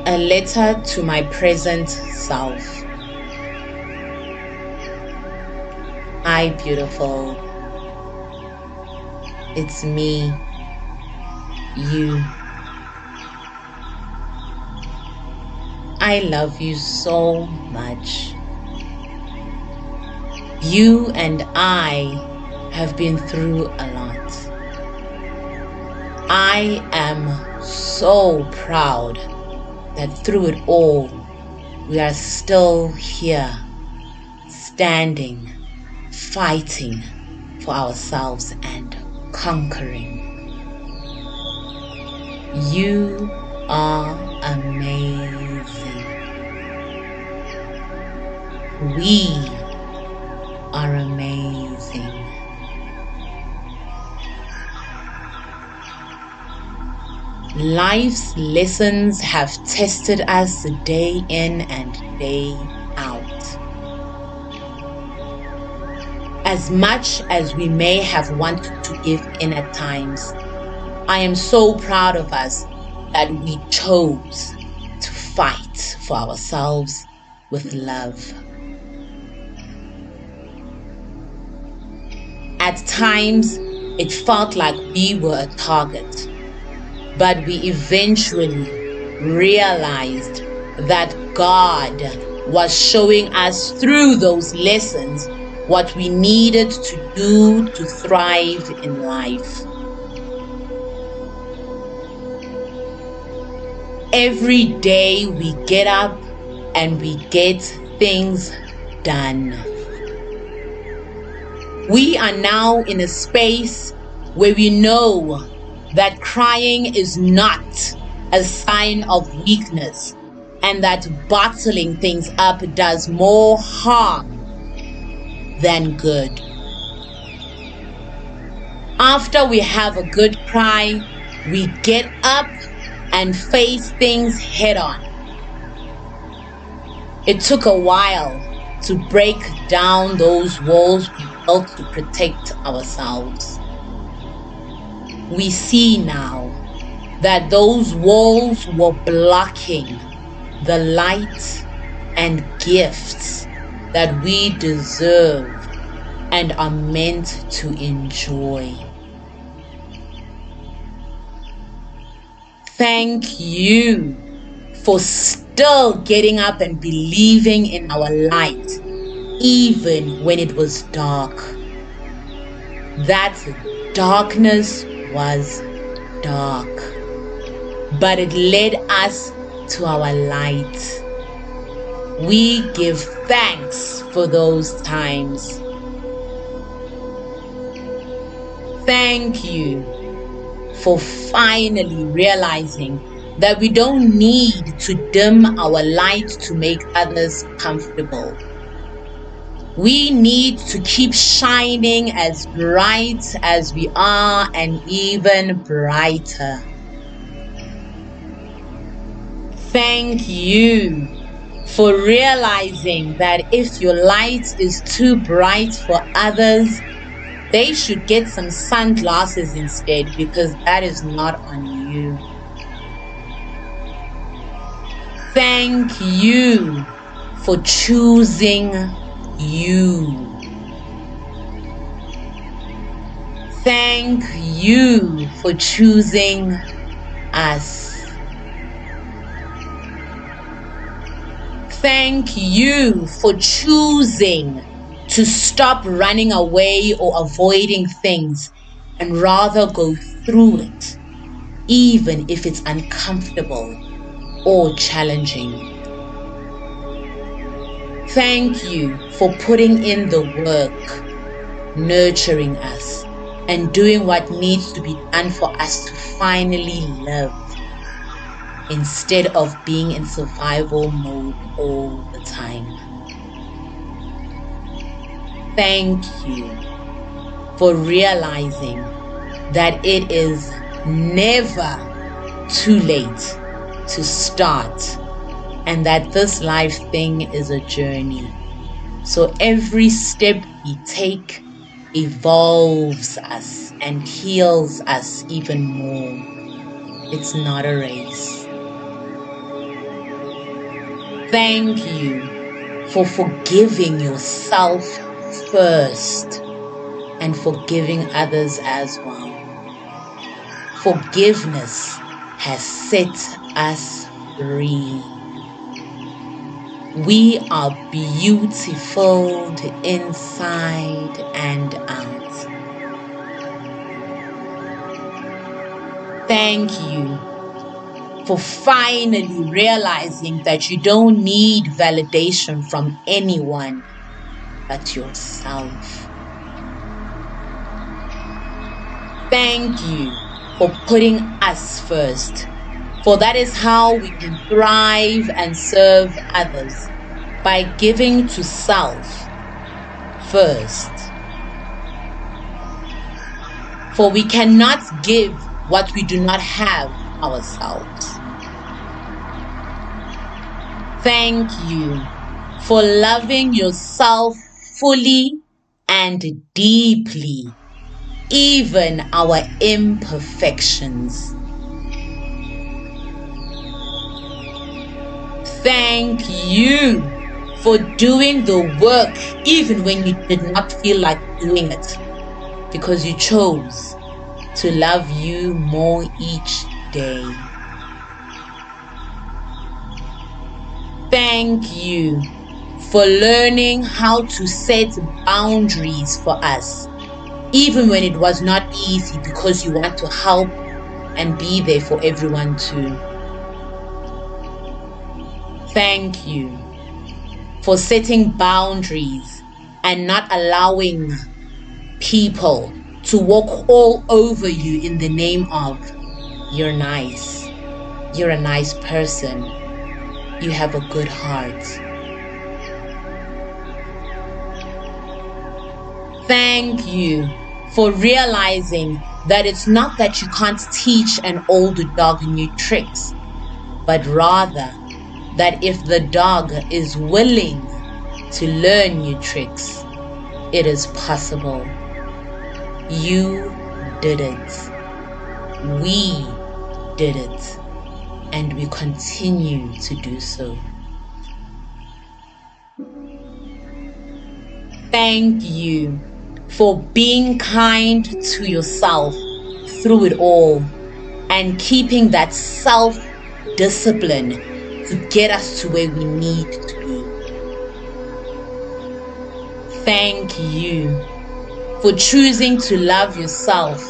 A letter to my present self. Hi, beautiful. It's me, you. I love you so much. You and I have been through a lot. I am so proud that through it all, we are still here, standing, fighting for ourselves and conquering. You are amazing. We are amazing. Life's lessons have tested us day in and day out. As much as we may have wanted to give in at times, I am so proud of us that we chose to fight for ourselves with love. At times, it felt like we were a target. But we eventually realized that God was showing us through those lessons what we needed to do to thrive in life. Every day we get up and we get things done. We are now in a space where we know that crying is not a sign of weakness and that bottling things up does more harm than good. After we have a good cry, we get up and face things head on. It took a while to break down those walls we built to protect ourselves. We see now that those walls were blocking the light and gifts that we deserve and are meant to enjoy. Thank you for still getting up and believing in our light, even when it was dark. That darkness was dark, but it led us to our light. We give thanks for those times. Thank you for finally realizing that we don't need to dim our light to make others comfortable. We need to keep shining as bright as we are and even brighter. Thank you for realizing that if your light is too bright for others, they should get some sunglasses instead, because that is not on you. Thank you for choosing you. Thank you for choosing us. Thank you for choosing to stop running away or avoiding things and rather go through it, even if it's uncomfortable or challenging. Thank you for putting in the work, nurturing us, and doing what needs to be done for us to finally live, instead of being in survival mode all the time. Thank you for realizing that it is never too late to start, and that this life thing is a journey. So every step we take evolves us and heals us even more. It's not a race. Thank you for forgiving yourself first and forgiving others as well. Forgiveness has set us free. We are beautiful inside and out. Thank you for finally realizing that you don't need validation from anyone but yourself. Thank you for putting us first, for that is how we can thrive and serve others, by giving to self first. For we cannot give what we do not have ourselves. Thank you for loving yourself fully and deeply, even our imperfections. Thank you for doing the work even when you did not feel like doing it, because you chose to love you more each day. Thank you for learning how to set boundaries for us, even when it was not easy, because you want to help and be there for everyone too. Thank you for setting boundaries and not allowing people to walk all over you in the name of you're nice, you're a nice person, you have a good heart. Thank you for realizing that it's not that you can't teach an older dog new tricks, but rather that if the dog is willing to learn new tricks, it is possible. You did it. We did it. And we continue to do so. Thank you for being kind to yourself through it all and keeping that self-discipline to get us to where we need to be. Thank you for choosing to love yourself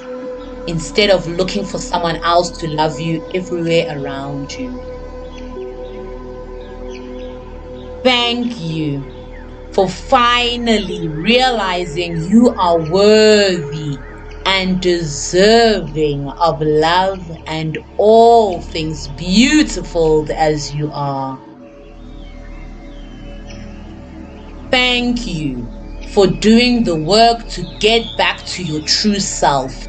instead of looking for someone else to love you everywhere around you. Thank you for finally realizing you are worthy and deserving of love and all things beautiful as you are. Thank you for doing the work to get back to your true self,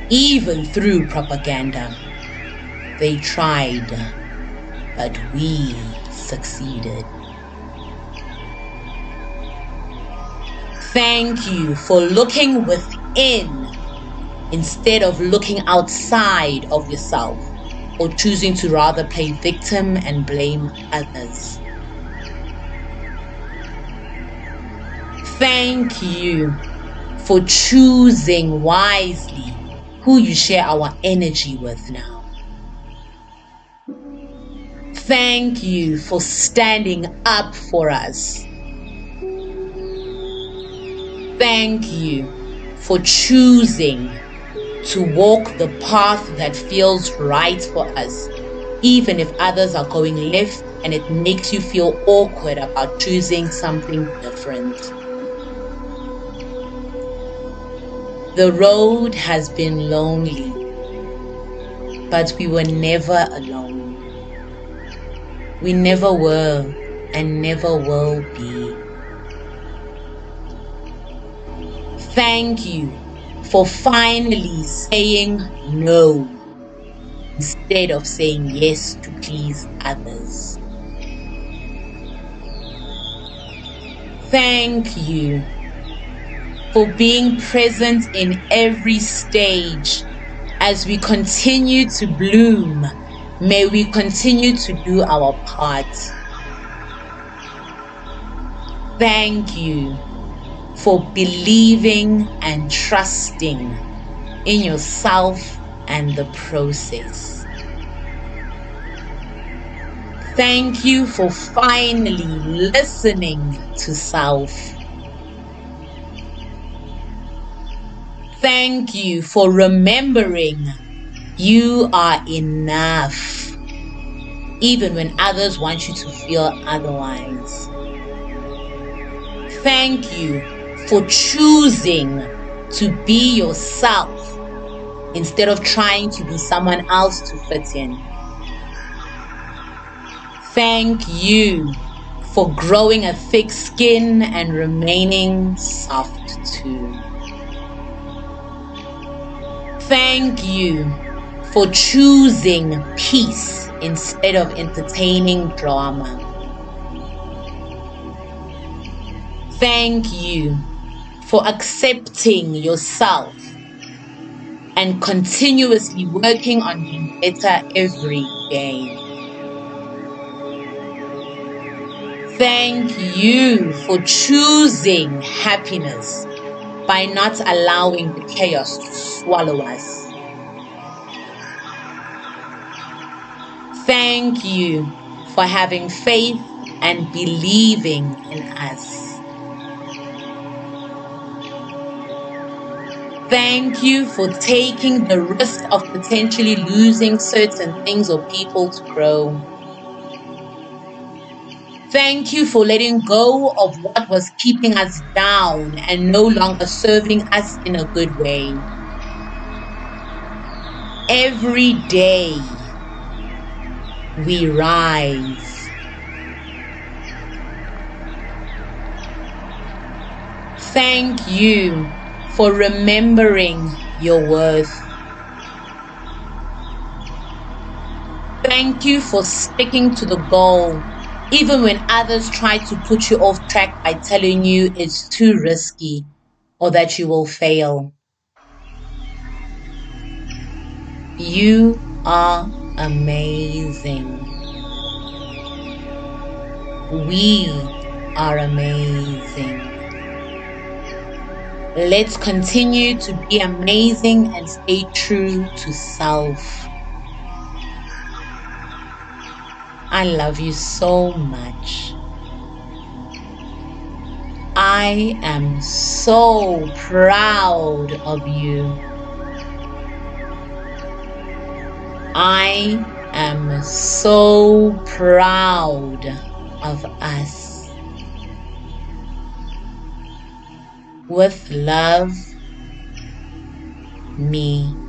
even through propaganda. They tried, but we succeeded. Thank you for looking within instead of looking outside of yourself, or choosing to rather play victim and blame others. Thank you for choosing wisely who you share our energy with now. Thank you for standing up for us. Thank you for choosing to walk the path that feels right for us, even if others are going left and it makes you feel awkward about choosing something different. The road has been lonely, but we were never alone. We never were and never will be. Thank you for finally saying no instead of saying yes to please others. Thank you for being present in every stage. As we continue to bloom, may we continue to do our part. Thank you for believing and trusting in yourself and the process. Thank you for finally listening to self. Thank you for remembering you are enough, even when others want you to feel otherwise. Thank you for choosing to be yourself instead of trying to be someone else to fit in. Thank you for growing a thick skin and remaining soft too. Thank you for choosing peace instead of entertaining drama. Thank you for accepting yourself and continuously working on being better every day. Thank you for choosing happiness by not allowing the chaos to swallow us. Thank you for having faith and believing in us. Thank you for taking the risk of potentially losing certain things or people to grow. Thank you for letting go of what was keeping us down and no longer serving us in a good way. Every day we rise. Thank you for remembering your worth. Thank you for sticking to the goal, even when others try to put you off track by telling you it's too risky or that you will fail. You are amazing. We are amazing. Let's continue to be amazing and stay true to self. I love you so much. I am so proud of you. I am so proud of us. With love, me.